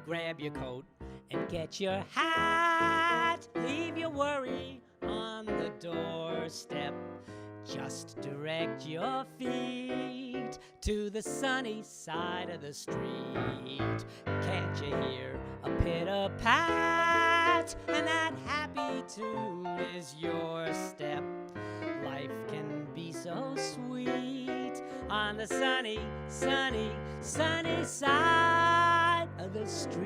grab your coat and get your hat. Leave your worry on the doorstep. Just direct your feet to the sunny side of the street. Can't you hear a pitter-pat? And that happy tune is your step. Life can be so sweet on the sunny, sunny, sunny side of the street.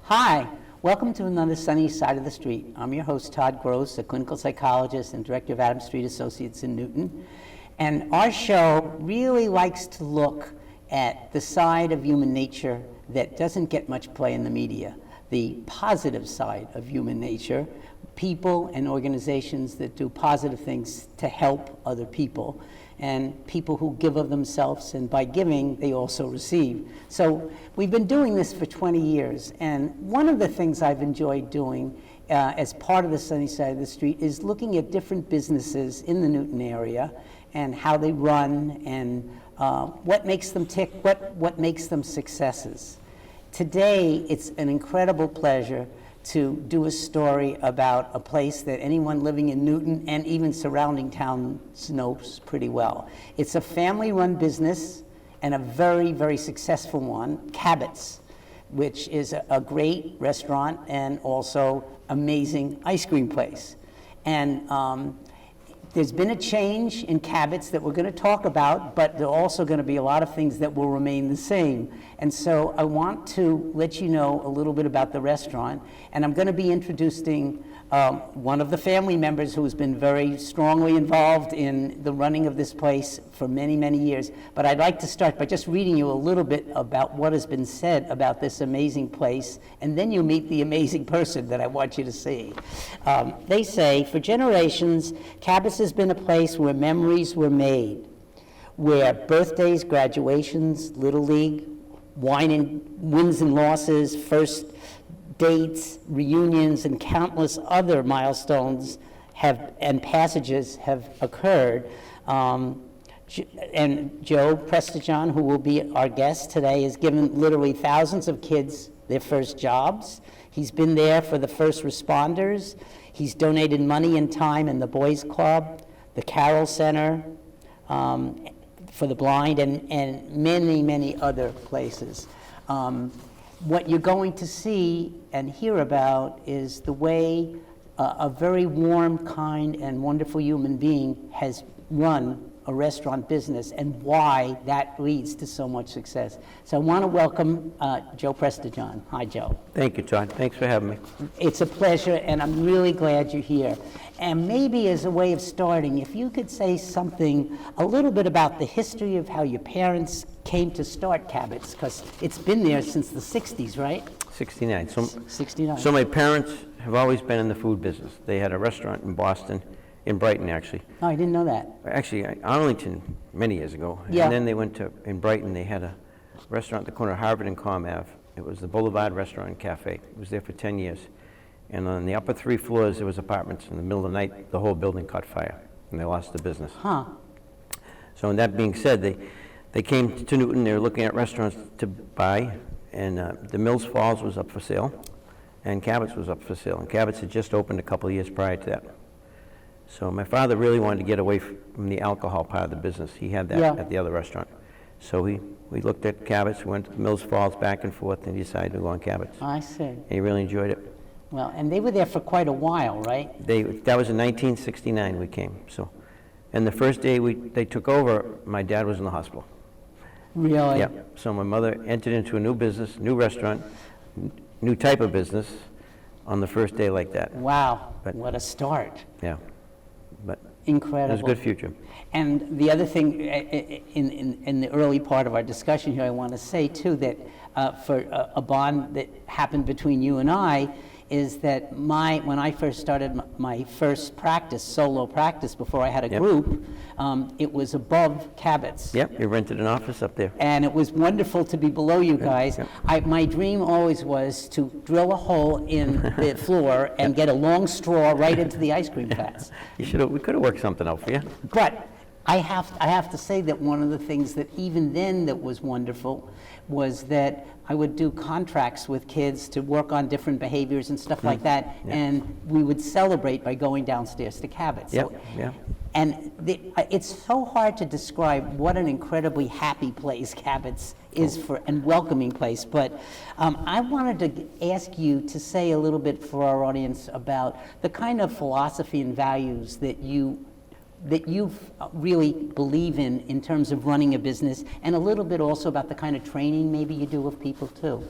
Hi, welcome to another Sunny Side of the Street. I'm your host, Todd Gross, a clinical psychologist and director of Adams Street Associates in Newton. And our show really likes to look at the side of human nature that doesn't get much play in the media, the positive side of human nature, people and organizations that do positive things to help other people, and people who give of themselves, and by giving, they also receive. So we've been doing this for 20 years, and one of the things I've enjoyed doing as part of the Sunny Side of the Street is looking at different businesses in the Newton area and how they run and what makes them tick, what makes them successes. Today, it's an incredible pleasure to do a story about a place that anyone living in Newton and even surrounding towns knows pretty well. It's a family-run business and a very, very successful one, Cabots, which is a great restaurant and also amazing ice cream place. And there's been a change in Cabots that we're going to talk about, but there are also going to be a lot of things that will remain the same. And so I want to let you know a little bit about the restaurant, and I'm going to be introducing one of the family members who has been very strongly involved in the running of this place for many, many years. But I'd like to start by just reading you a little bit about what has been said about this amazing place, and then you'll meet the amazing person that I want you to see. They say, for generations, Cabots has been a place where memories were made, where birthdays, graduations, Little League, wine and wins and losses, first dates, reunions, and countless other milestones and passages have occurred. And Joe Prestejohn, who will be our guest today, has given literally thousands of kids their first jobs. He's been there for the first responders. He's donated money and time in the Boys Club, the Carroll Center, for the blind, and many, many other places. What you're going to see and hear about is the way a very warm, kind, and wonderful human being has run a restaurant business and why that leads to so much success. So I want to welcome Joe Prestejohn. Hi, Joe. Thank you, Todd. Thanks for having me. It's a pleasure, and I'm really glad you're here. And maybe as a way of starting, if you could say something a little bit about the history of how your parents came to start Cabots, because it's been there since the 60s, right? 69. 69. So my parents have always been in the food business. They had a restaurant in Boston, in Brighton, actually. Oh, I didn't know that. Actually, Arlington, many years ago. Yeah. And then they went to, in Brighton, they had a restaurant at the corner of Harvard and Com Ave. It was the Boulevard Restaurant and Cafe. It was there for 10 years. And on the upper 3 floors, there was apartments. In the middle of the night, the whole building caught fire, and they lost the business. Huh. So, and that being said, they came to Newton. They were looking at restaurants to buy, and the Mills Falls was up for sale, and Cabots was up for sale. And Cabots had just opened a couple of years prior to that. So my father really wanted to get away from the alcohol part of the business. He had that at the other restaurant. So we looked at Cabots, we went to Mills Falls back and forth, and he decided to go on Cabots. I see. And he really enjoyed it. Well, and they were there for quite a while, right? That was in 1969 we came. So, and the first day they took over, my dad was in the hospital. Really? Yeah. So my mother entered into a new business, new restaurant, new type of business on the first day like that. Wow, but what a start. Yeah. But incredible. It was a good future. And the other thing, in the early part of our discussion here, I want to say too that for a bond that happened between you and I is that when I first started my first practice, solo practice, before I had a group, it was above Cabots. Yep, you rented an office up there. And it was wonderful to be below you guys. My dream always was to drill a hole in the floor and get a long straw right into the ice cream vats. We could have worked something out for you. But I have to say that one of the things that even then that was wonderful was that I would do contracts with kids to work on different behaviors and stuff like that, and we would celebrate by going downstairs to Cabots. And it's so hard to describe what an incredibly happy place Cabots is and welcoming place. But I wanted to ask you to say a little bit for our audience about the kind of philosophy and values that you really believe in terms of running a business, and a little bit also about the kind of training maybe you do with people too.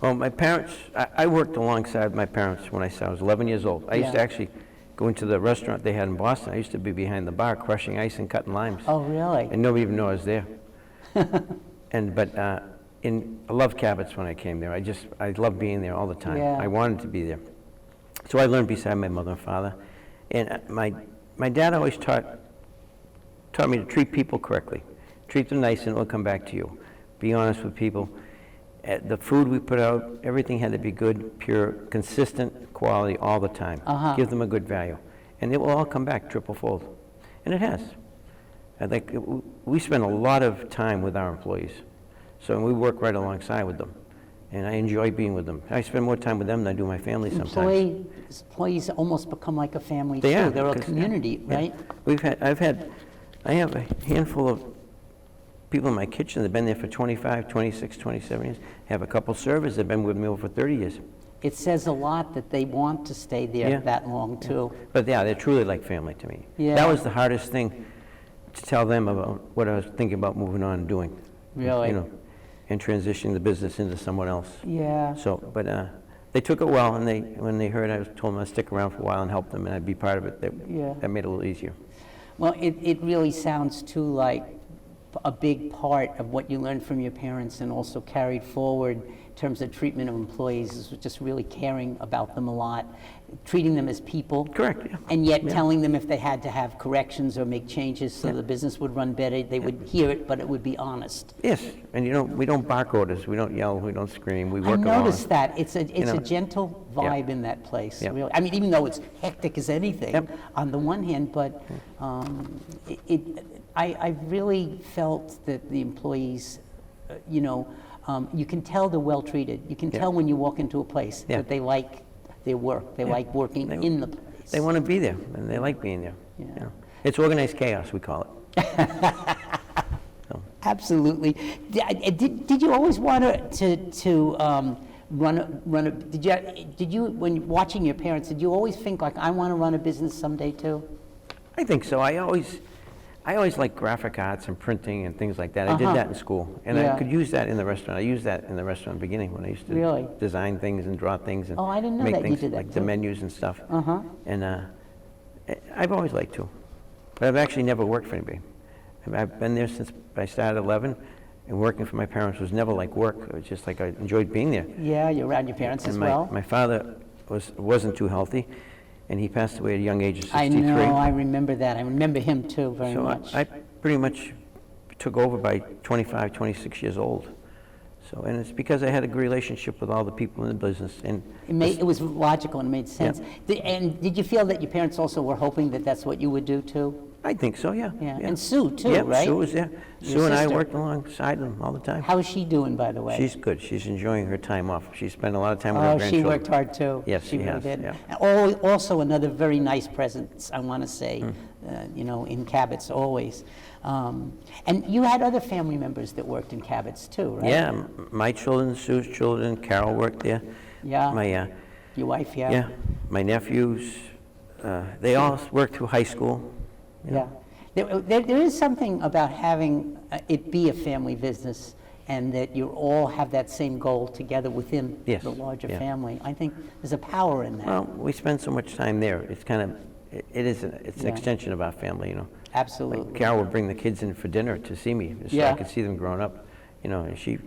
Well, my parents, I worked alongside my parents when I was 11 years old. I used to actually go into the restaurant they had in Boston. I used to be behind the bar crushing ice and cutting limes. Oh, really? And nobody even knew I was there. I loved Cabots when I came there. I loved being there all the time. Yeah. I wanted to be there. So I learned beside my mother and father. And my dad always taught me to treat people correctly. Treat them nice and it'll come back to you. Be honest with people. The food we put out, everything had to be good, pure, consistent quality all the time. Give them a good value. And it will all come back triple-fold. And it has. I think we spend a lot of time with our employees. So we work right alongside with them. And I enjoy being with them. I spend more time with them than I do my family sometimes. Employees almost become like a family They too. are, They're a community, right? I have a handful of people in my kitchen that have been there for 25, 26, 27 years. I have a couple servers that have been with me over 30 years. It says a lot that they want to stay there that long too. But they're truly like family to me. Yeah. That was the hardest thing to tell them about what I was thinking about moving on and doing. Really? And transitioning the business into someone else. Yeah. So, but they took it well, and when they heard I told them I'd stick around for a while and help them, and I'd be part of it. That made it a little easier. Well, it really sounds too like a big part of what you learned from your parents and also carried forward in terms of treatment of employees is just really caring about them a lot, treating them as people. Correct, yeah. And yet telling them if they had to have corrections or make changes so the business would run better, they would hear it, but it would be honest. Yes, and we don't bark orders, we don't yell, we don't scream, we work along. I noticed that. It's a gentle vibe in that place, really. I mean, even though it's hectic as anything on the one hand, but I really felt that the employees, you can tell they're well treated. You can tell when you walk into a place that they like their work. They like working in the place. They want to be there, and they like being there. Yeah. It's organized chaos, we call it. Absolutely. Did you always want to run a? Did you when watching your parents? Did you always think like I want to run a business someday too? I think so. I always liked graphic arts and printing and things like that. I did that in school, and I could use that in the restaurant. I used that in the restaurant in the beginning when I used to design things and draw things and I didn't know make that things you did that like too. the menus and stuff. And I've always liked to, but I've actually never worked for anybody. I've been there since I started at 11, and working for my parents was never like work. It was just like I enjoyed being there. Yeah, you're around your parents as well. My father wasn't too healthy, and he passed away at a young age of 63. I know, I remember that. I remember him too very much. I pretty much took over by 25, 26 years old. So, and it's because I had a good relationship with all the people in the business. And it was logical and it made sense. And did you feel that your parents also were hoping that that's what you would do too? I think so, yeah. And Sue too, right? Sue was there. Sue and I worked alongside them all the time. How is she doing, by the way? She's good. She's enjoying her time off. She spent a lot of time with her grandchildren. She worked hard too. Yes, she really has. did. Yeah. Also another very nice presence, I want to say, in Cabots always. And you had other family members that worked in Cabots too, right? Yeah, my children, Sue's children, Carol worked there. Yeah. Your wife, Yeah, my nephews, they all worked through high school. Yeah. There is something about having it be a family business and that you all have that same goal together within the larger family. I think there's a power in that. Well, we spend so much time there. It's kind of, it's an extension of our family, Absolutely. Like Carol would bring the kids in for dinner to see me, so I could see them growing up. And she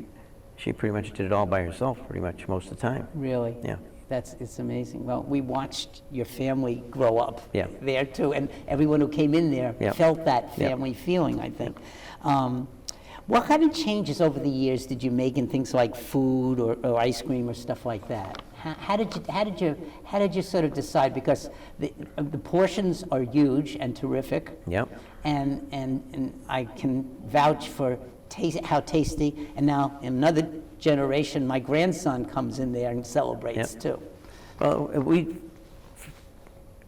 pretty much did it all by herself, pretty much most of the time. Really? Yeah. It's amazing. Well, we watched your family grow up Yeah. there too, and everyone who came in there Yeah. felt that Yeah. family feeling, I think. What kind of changes over the years did you make in things like food or ice cream or stuff like that? How did you sort of decide? Because the portions are huge and terrific. Yep. And I can vouch for how tasty. And now in another generation, my grandson comes in there and celebrates Yep. too. Well,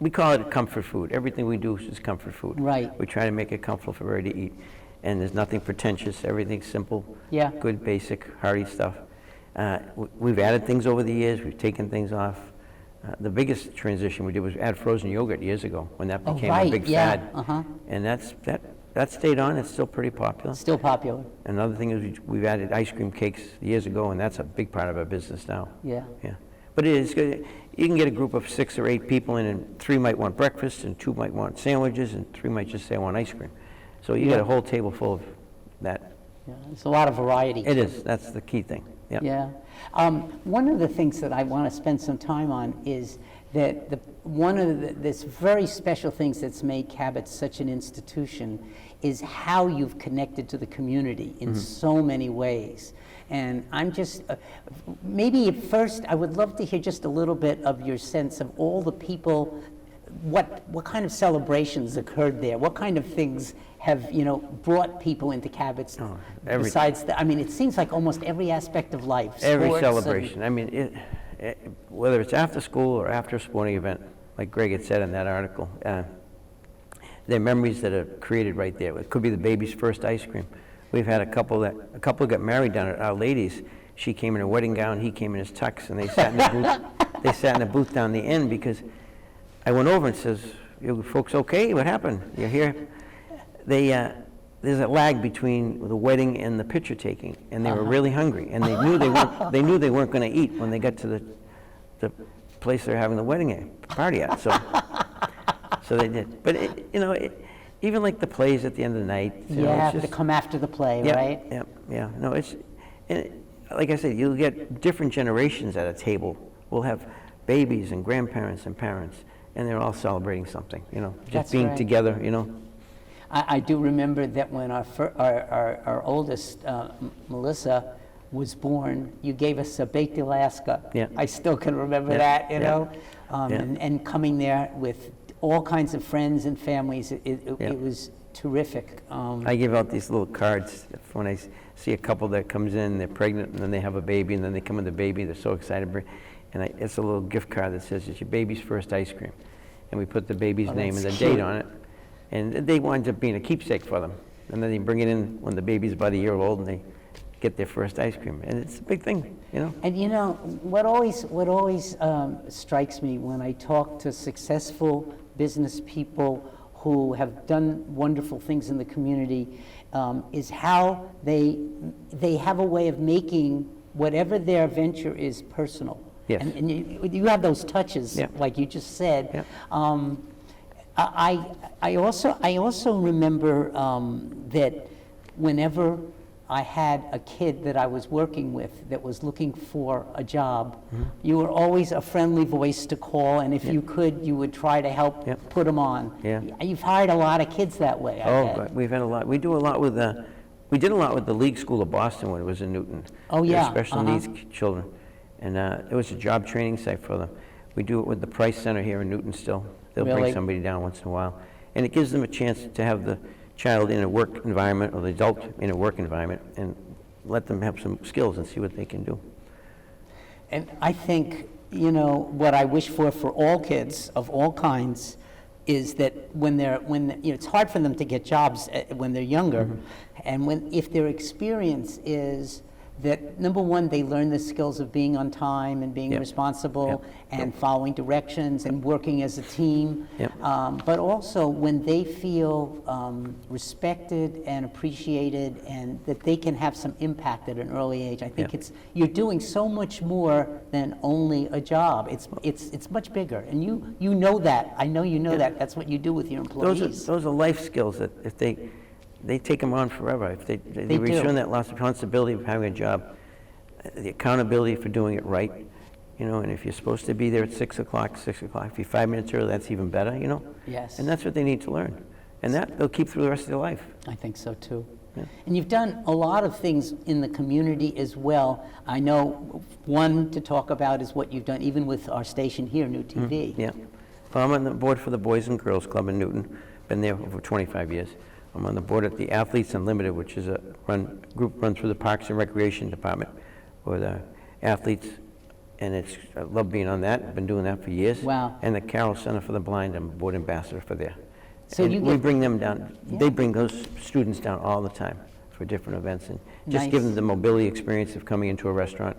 we call it comfort food. Everything we do is comfort food. Right. We try to make it comfortable for everybody to eat. And there's nothing pretentious, everything's simple. Yeah. Good, basic, hearty stuff. We've added things over the years, we've taken things off. The biggest transition we did was add frozen yogurt years ago, when that became a big yeah. fad. And that stayed on, it's still pretty popular. Still popular. Another thing is we've added ice cream cakes years ago, and that's a big part of our business now. Yeah. Yeah. But it is good. You can get a group of 6 or 8 people in, and 3 might want breakfast, and 2 might want sandwiches, and 3 might just say, I want ice cream. So you Yeah. got a whole table full of that. Yeah. There's a lot of variety. It is, that's the key thing. Yep. Yeah. One of the things that I want to spend some time on is that one of this very special things that's made Cabots such an institution is how you've connected to the community in so many ways. And I'm just, maybe at first, I would love to hear just a little bit of your sense of all the people, what kind of celebrations occurred there? What kind of things have, brought people into Cabots? Besides that, I mean, it seems like almost every aspect of life. Every sports celebration. I mean, whether it's after school or after a sporting event, like Greg had said in that article, there are memories that are created right there. It could be the baby's first ice cream. We've had a couple got married down at Our Lady's. She came in her wedding gown, he came in his tux, and they sat in the booth. They sat in the booth down the end because I went over and says, "You folks okay? What happened? You're here?" There's a lag between the wedding and the picture taking, and they were really hungry, and they knew they weren't going to eat when they got to the place they're having the wedding party at. So they did. But even like the plays at the end of the night. You have to come after the play, right? Yeah. No, like I said, you'll get different generations at a table. We'll have babies and grandparents and parents, and they're all celebrating something. Just That's being right. together. I do remember that when our oldest, Melissa, was born, you gave us a baked Alaska. Yeah. I still can remember Yeah. that, and coming there with all kinds of friends and families, it was terrific. I give out these little cards when I see a couple that comes in, they're pregnant, and then they have a baby, and then they come with the baby, they're so excited. And it's a little gift card that says, it's your baby's first ice cream. And we put the baby's name and the that's date cute. on it. And they wind up being a keepsake for them. And then they bring it in when the baby's about a year old, and they get their first ice cream. And it's a big thing, And what always strikes me when I talk to successful business people who have done wonderful things in the community is how they have a way of making whatever their venture is personal. Yes. And you have those touches, Yeah. like you just said. Yeah. I also remember that whenever I had a kid that I was working with that was looking for a job, you were always a friendly voice to call, and if you could, you would try to help Yep. put them on. Yeah. You've hired a lot of kids that way, I bet. God, we've had a lot. We do a lot with we did a lot with the League School of Boston when it was in Newton. Oh, They were yeah, special needs children. And it was a job training site for them. We do it with the Price Center here in Newton still. They'll Really? bring somebody down once in a while. And it gives them a chance to have the child in a work environment, or the adult in a work environment, and let them have some skills and see what they can do. And I think, what I wish for all kids of all kinds is that it's hard for them to get jobs when they're younger, and if their experience is that, number one, they learn the skills of being on time and being Yep. responsible Yep. and following directions and working as a team. Yep. But also when they feel respected and appreciated, and that they can have some impact at an early age. I think Yep. you're doing so much more than only a job. It's much bigger, and you know that. I know you know Yeah. that. That's what you do with your employees. Those are life skills that if they take them on forever. If they do. return that responsibility of having a job, the accountability for doing it right, you know, and if you're supposed to be there at 6 o'clock, 6 o'clock. If you're 5 minutes early, that's even better, you know? Yes. And that's what they need to learn. And that they'll keep through the rest of their life. I think so too. Yeah. And you've done a lot of things in the community as well. I know one to talk about is what you've done even with our station here, NEWTV. Yeah. Well, I'm on the board for the Boys and Girls Club in Newton. Been there over 25 years. I'm on the board at the Athletes Unlimited, which is a group run through the Parks and Recreation Department with athletes, and I love being on that. I've been doing that for years. Wow. And the Carroll Center for the Blind, I'm board ambassador for there. So and you we get- bring them down. Yeah. They bring those students down all the time for different events, and just Nice. give them the mobility experience of coming into a restaurant,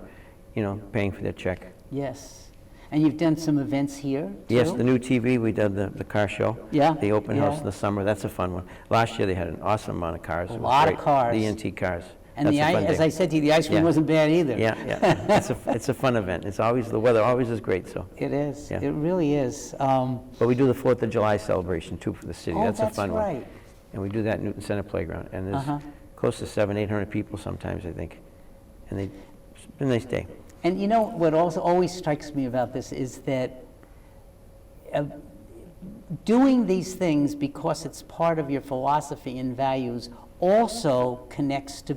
you know, paying for their check. Yes. And you've done some events here too? Yes, the NEWTV, we did the car show. Yeah, The open house yeah. in the summer, that's a fun one. Last year, they had an awesome amount of cars. A It was lot of great. cars. The antique cars. And That's the a fun as day. I said to you, the ice cream Yeah. wasn't bad either. Yeah, yeah. It's a fun event. It's always, the weather always is great, so. It is. Yeah. It really is. But we do the 4th of July celebration too for the city. Oh, That's a fun one. right. And we do that at Newton Center Playground. And there's Uh-huh. close to 700-800 people sometimes, I think. And it's been a nice day. And you know what also always strikes me about this is that doing these things because it's part of your philosophy and values also connects to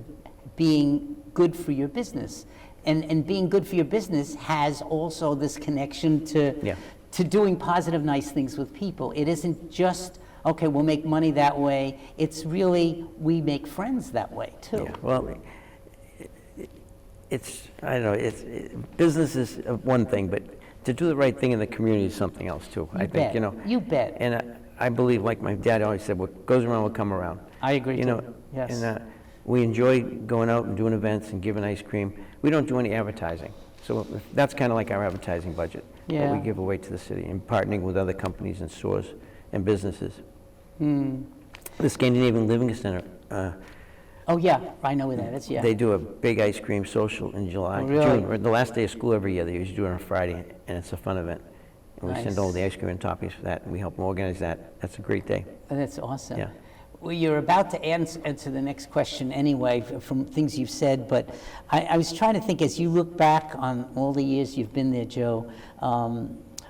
being good for your business. And being good for your business has also this connection to, Yeah. to doing positive, nice things with people. It isn't just, okay, we'll make money that way. It's really, we make friends that way too. Yeah, well, I don't know, business is one thing, but to do the right thing in the community is something else too. I think, bet. you know. You bet. And I believe, like my dad always said, what goes around will come around. I agree You too. know, Yes. and we enjoy going out and doing events and giving ice cream. We don't do any advertising. So that's kind of like our advertising budget that Yeah. we give away to the city, and partnering with other companies and stores and businesses. The Scandinavian Living Center, Oh, yeah, I know where that is, yeah. they do a big ice cream social in July, Oh, really? June, or the last day of school every year. They usually do it on a Friday, and it's a fun event. And we Nice. send all the ice cream and toppings for that, and we help them organize that. That's a great day. Oh, that's awesome. Yeah. Well, you're about to answer the next question anyway from things you've said, but I was trying to think, as you look back on all the years you've been there, Joe,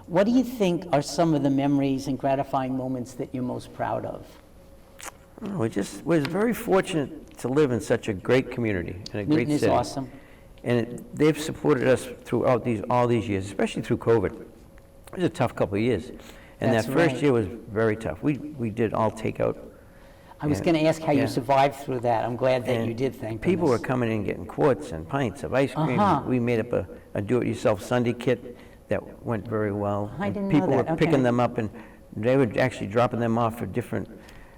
what do you think are some of the memories and gratifying moments that you're most proud of? We're very fortunate to live in such a great community and a great Newton is city. awesome. And they've supported us throughout all these years, especially through COVID. It was a tough couple of years. And That's that first right. year was very tough. We did all takeout. I was Yeah. going to ask how Yeah. you survived through that. I'm glad that and you did, thank people were goodness. coming in getting quarts and pints of ice cream. Uh-huh. We made up a do-it-yourself Sunday kit that went very well. I And didn't know people that. were Okay. picking them up, and they were actually dropping them off for different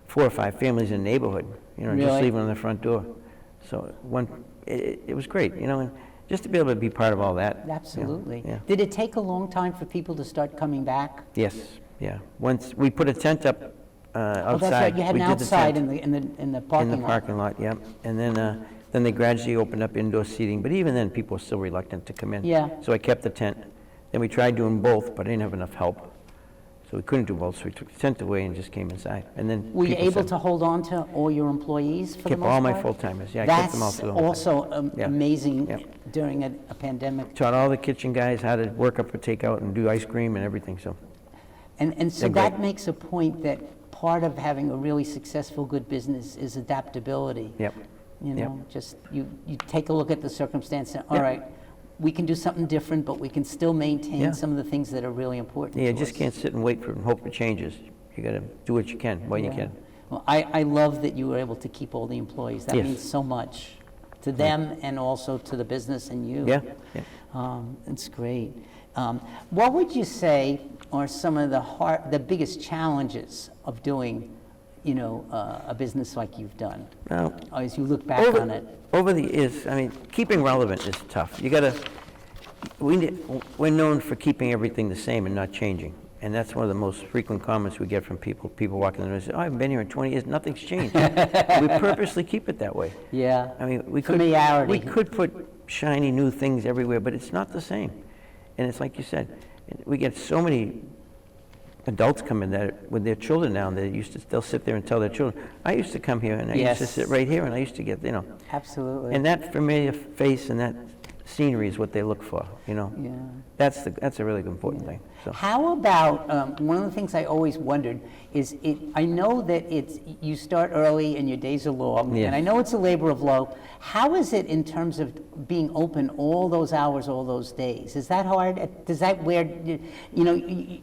4 or 5 families in the neighborhood, you know, just Really? leaving on the front door. So it was great, you know, and just to be able to be part of all that. you know, Absolutely. Yeah. Did it take a long time for people to start coming back? Yes, yeah. Once we put a tent up outside. Oh, that's right, you had We an did the outside tent. in the In parking the lot. parking lot, yep. And then they gradually opened up indoor seating, but even then, people were still reluctant to come in. Yeah. So I kept the tent. Then we tried doing both, but I didn't have enough help. So we couldn't do both, so we took the tent away and just came inside. And then Were you people able said- to hold on to all your employees for the Kept most all my part? full-timers, yeah, I kept them all That's through the whole thing. also Yeah. amazing Yeah. during a pandemic. Taught all the kitchen guys how to work up for takeout and do ice cream and everything, so. And so They're great. that makes a point that part of having a really successful, good business is adaptability. Yep. You Yep. know, just you take a look at the circumstance and, all Yep. right, we can do something different, but we can still maintain Yeah. some of the things that are really important Yeah, you to just us. can't sit and wait for and hope it changes. You gotta do what you can, while you Yeah. can. Well, I love that you were able to keep all the employees. That Yes. means so much to them and also to the business and you. Yeah, yeah. It's great. What would you say are some of the biggest challenges of doing, you know, a business like you've done, Now, as you look back on it? over the years, I mean, keeping relevant is tough. You gotta, we're known for keeping everything the same and not changing. And that's one of the most frequent comments we get from people. People walking in the room and say, oh, I've been here in 20 years, nothing's changed. We purposely keep it that way. Yeah. I mean, Familiarity. we could put shiny new things everywhere, but it's not the same. And it's like you said, we get so many adults come in that with their children now, they'll sit there and tell their children, I used to come here and I used to Yes. sit right here and I used to get, you know. Absolutely. And that familiar face and that scenery is what they look for, you know? Yeah. That's a really important thing. So. How about, one of the things I always wondered is, I know that you start early and your days are long, Yes. and I know it's a labor of love. How is it in terms of being open all those hours, all those days? Is that hard? Does that where,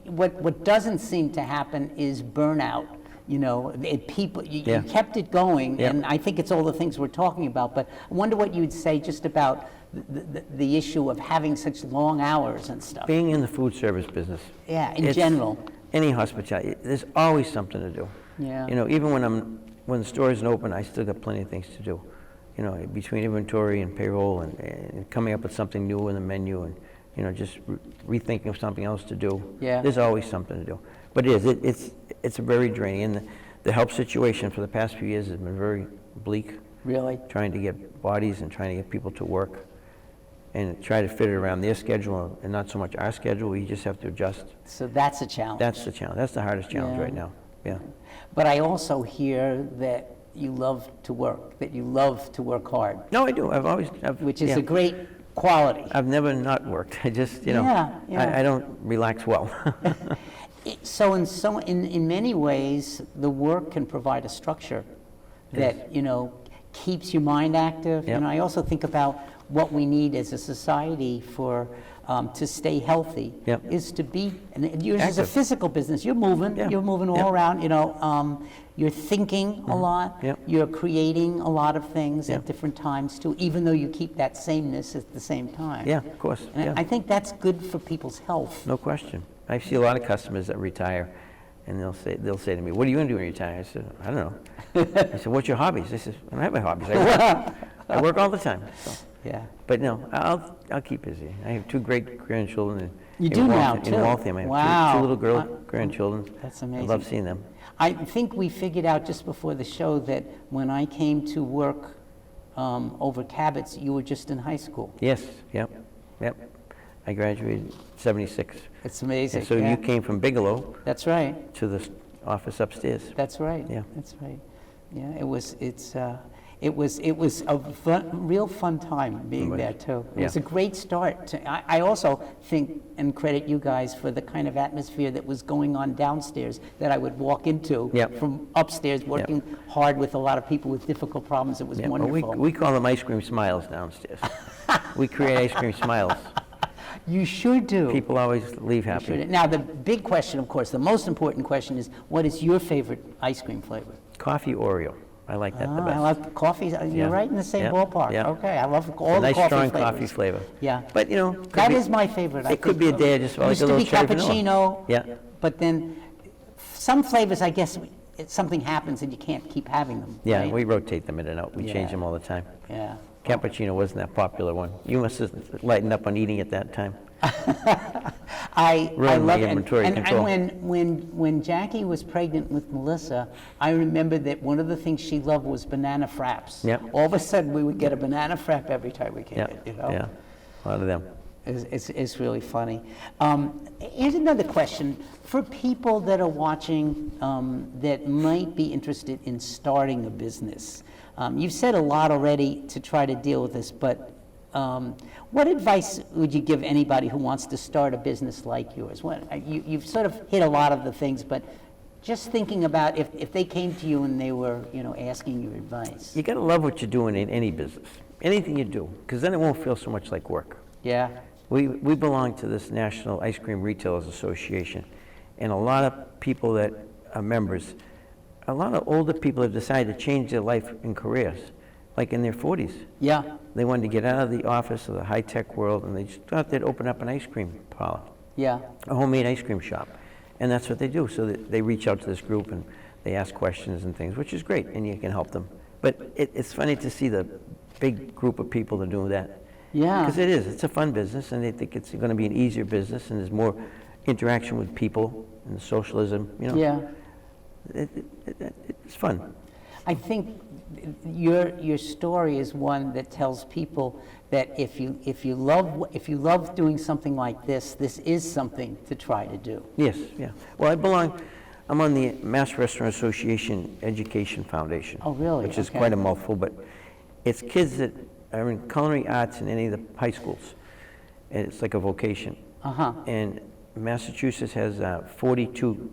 what doesn't seem to happen is burnout. You know, people, you kept it going, and I think it's all the things we're talking about, but I wonder what you'd say just about the issue of having such long hours and stuff. Being in the food service business. Yeah, in general. Any hospitality, there's always something to do. Yeah. You know, even when the store isn't open, I still got plenty of things to do. You know, between inventory and payroll and coming up with something new in the menu and, you know, just rethinking of something else to do. Yeah. There's always something to do. But it's very draining. And the help situation for the past few years has been very bleak. Really? Trying to get bodies and trying to get people to work and try to fit it around their schedule and not so much our schedule. We just have to adjust. So that's a challenge. That's the challenge. That's the hardest challenge right now. Yeah. But I also hear that you love to work hard. No, I do. Which is a great quality. I've never not worked. I just, you know, I don't relax well. So in many ways, the work can provide a structure that, you know, keeps your mind active. Yep. And I also think about what we need as a society for to stay healthy is to be, and yours is a physical business. You're moving all around, you know, you're thinking a lot, you're creating a lot of things at different times too, even though you keep that sameness at the same time. Yeah, of course. And I think that's good for people's health. No question. I see a lot of customers that retire, and they'll say to me, "What are you going to do when you retire?" I said, "I don't know." I said, "What's your hobbies?" They said, "I don't have my hobbies. I work. I work all the time." So. Yeah. But no, I'll keep busy. I have 2 great grandchildren. You do now, too? In Waltham, I have 2 little girl grandchildren. That's amazing. I love seeing them. I think we figured out just before the show that when I came to work over Cabots, you were just in high school. Yes, yep. I graduated 76. It's amazing. And so you came from Bigelow. That's right. To the office upstairs. That's right. Yeah. That's right. Yeah, it was a real fun time being there too. It was a great start. I also think and credit you guys for the kind of atmosphere that was going on downstairs that I would walk into from upstairs, working hard with a lot of people with difficult problems. It was wonderful. Well, we call them ice cream smiles downstairs. We create ice cream smiles. You sure do. People always leave happy. Now, the big question, of course, the most important question is, what is your favorite ice cream flavor? Coffee Oreo. I like that the best. I love coffee. You're right in the same ballpark. Yeah. Okay, I love all the nice coffee strong flavors. coffee flavor. Yeah. But, you know, that is my favorite. It could be a day just like a little cherry vanilla. Used to be cappuccino. Yeah. But then some flavors, I guess, something happens and you can't keep having them. Yeah, right? we rotate them in and out. We change them all the time. Yeah. Cappuccino wasn't that popular one. You must have lightened up on eating at that time. I love it. And when Jackie was pregnant with Melissa, I remember that one of the things she loved was banana fraps. Yep. All of a sudden, we would get a banana frap every time we came in. You know? Yeah, a lot of them. It's really funny. Here's another question. For people that are watching that might be interested in starting a business, you've said a lot already to try to deal with this, but what advice would you give anybody who wants to start a business like yours? You've sort of hit a lot of the things, but just thinking about if they came to you and they were, you know, asking your advice. You got to love what you're doing in any business, anything you do, because then it won't feel so much like work. Yeah. We belong to this National Ice Cream Retailers Association, and a lot of people that are members, a lot of older people have decided to change their life and careers, like in their 40s. Yeah. They wanted to get out of the office of the high-tech world, and they just thought they'd open up an ice cream parlor. Yeah. A homemade ice cream shop. And that's what they do. So they reach out to this group, and they ask questions and things, which is great, and you can help them. But it's funny to see the big group of people that do that. Yeah. Because it is. It's a fun business, and they think it's going to be an easier business, and there's more interaction with people and socialism, you know. Yeah. It's fun. I think your story is one that tells people that if you love doing something like this is something to try to do. Yes, yeah. Well, I'm on the Mass Restaurant Association Education Foundation. Oh, really? Which is quite a mouthful, but it's kids that are in culinary arts in any of the high schools. And it's like a vocation. And Massachusetts has 42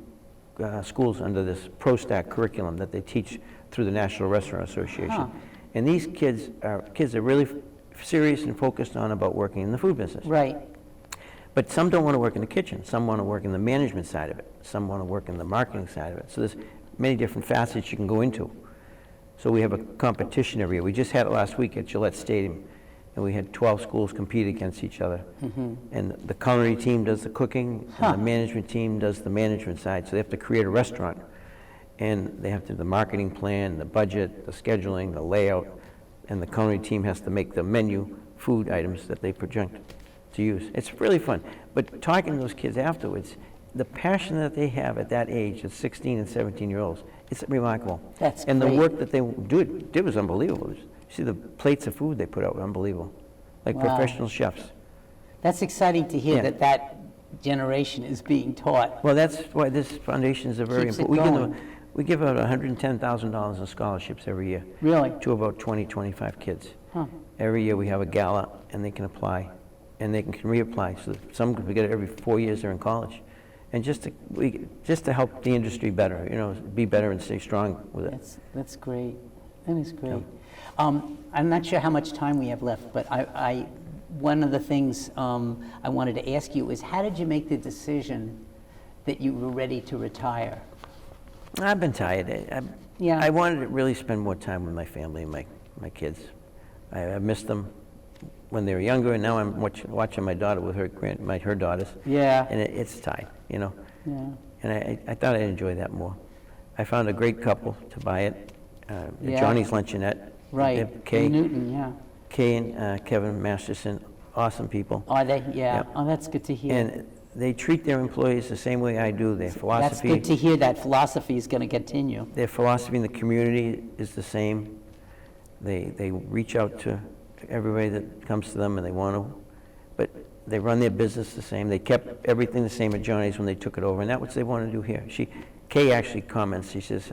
schools under this ProStack curriculum that they teach through the National Restaurant Association. And these kids are really serious and focused on about working in the food business. Right. But some don't want to work in the kitchen. Some want to work in the management side of it. Some want to work in the marketing side of it. So there's many different facets you can go into. So we have a competition every year. We just had it last week at Gillette Stadium, and we had 12 schools compete against each other. And the culinary team does the cooking, and the management team does the management side. So they have to create a restaurant, and they have to do the marketing plan, the budget, the scheduling, the layout, and the culinary team has to make the menu food items that they project to use. It's really fun. But talking to those kids afterwards, the passion that they have at that age, at 16 and 17-year-olds, it's remarkable. That's and great. the work that they did was unbelievable. You see the plates of food they put out were unbelievable, like professional chefs. That's exciting to hear Yeah. that generation is being taught. Well, that's why this foundation is a very Keeps it important. going. We give out $110,000 in scholarships every year Really? to about 20, 25 kids. Every year we have a gala, and they can apply, and they can reapply. So some we get it every 4 years they're in college. And just to help the industry better, be better and stay strong with it. That's great. That is great. I'm not sure how much time we have left, but one of the things I wanted to ask you is, how did you make the decision that you were ready to retire? I've been tired. Yeah. I wanted to really spend more time with my family and my kids. I missed them when they were younger, and now I'm watching my daughter with her daughters. Yeah. And it's tight, Yeah. And I thought I'd enjoy that more. I found a great couple to buy it, Yeah. Johnny's Luncheonette. Right. Kay, In Newton, yeah. Kay and Kevin Masterson, awesome people. Are they? Yeah. Yeah. Oh, that's good to hear. And they treat their employees the same way I do. Their That's philosophy, good to hear. That philosophy is going to continue. their philosophy in the community is the same. They reach out to everybody that comes to them and they want to, but they run their business the same. They kept everything the same at Johnny's when they took it over, and that's what they want to do here. Kay actually comments, she says,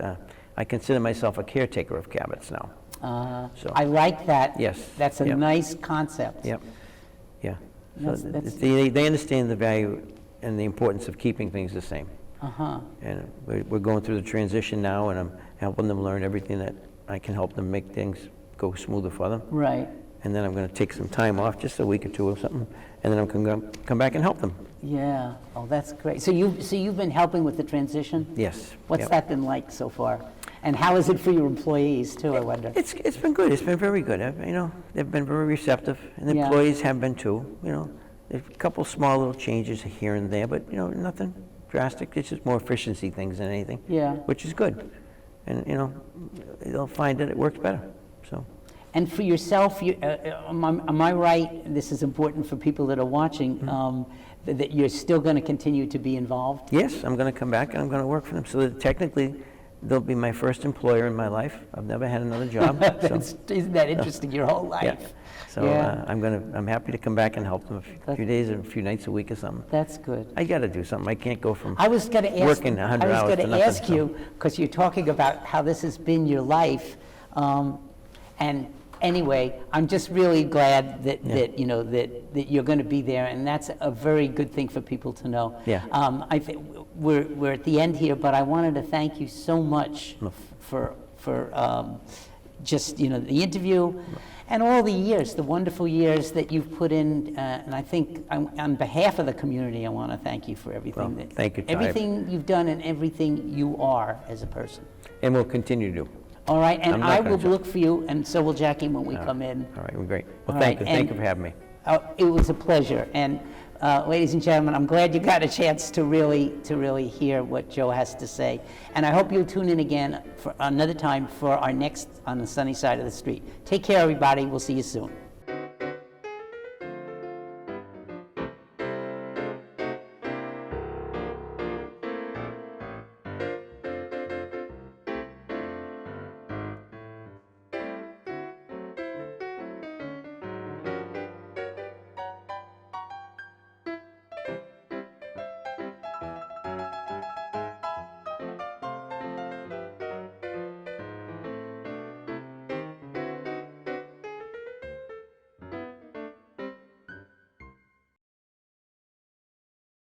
I consider myself a caretaker of Cabots now. So- I like that. Yes. That's a Yep. nice concept. Yep, yeah. That's- So that's- they understand the value and the importance of keeping things the same. And we're going through the transition now, and I'm helping them learn everything that I can help them make things go smoother for them. Right. And then I'm going to take some time off, just a week or two or something, and then I'm going to come back and help them. Yeah. Oh, that's great. So you've been helping with the transition? Yes. What's Yep. that been like so far? And how is it for your employees too, I wonder? It's been good. It's been very good. They've been very receptive, and the Yeah. employees have been too. There's a couple small little changes here and there, but nothing drastic. It's just more efficiency things than anything. Yeah. Which is good, and they'll find that it works better. So. And for yourself, am I right, this is important for people that are watching, that you're still going to continue to be involved? Yes, I'm going to come back and I'm going to work for them. So that technically, they'll be my first employer in my life. I've never had another job. Isn't that interesting, your whole life? Yeah. So Yeah. I'm happy to come back and help them a few days or a few nights a week or something. That's good. I got to do something. I can't go from I was going to ask, working 100 hours to nothing. ask you, because you're talking about how this has been your life, and anyway, I'm just really glad that that you're going to be there, and that's a very good thing for people to know. Yeah. I think we're at the end here, but I wanted to thank you so much for just the interview. And all the years, the wonderful years that you've put in, and I think on behalf of the community, I want to thank you for everything. Well, thank you, Ty. Everything you've done and everything you are as a person. And we'll continue to do. All right, I'm and not I gonna will jump. look for you, and so will Jackie when we come in. All right, well, great. Well, All thank right, you. Thank and- you for having me. It was a pleasure, and ladies and gentlemen, I'm glad you got a chance to really hear what Joe has to say. And I hope you'll tune in again for another time for our next On the Sunny Side of the Street. Take care, everybody. We'll see you soon.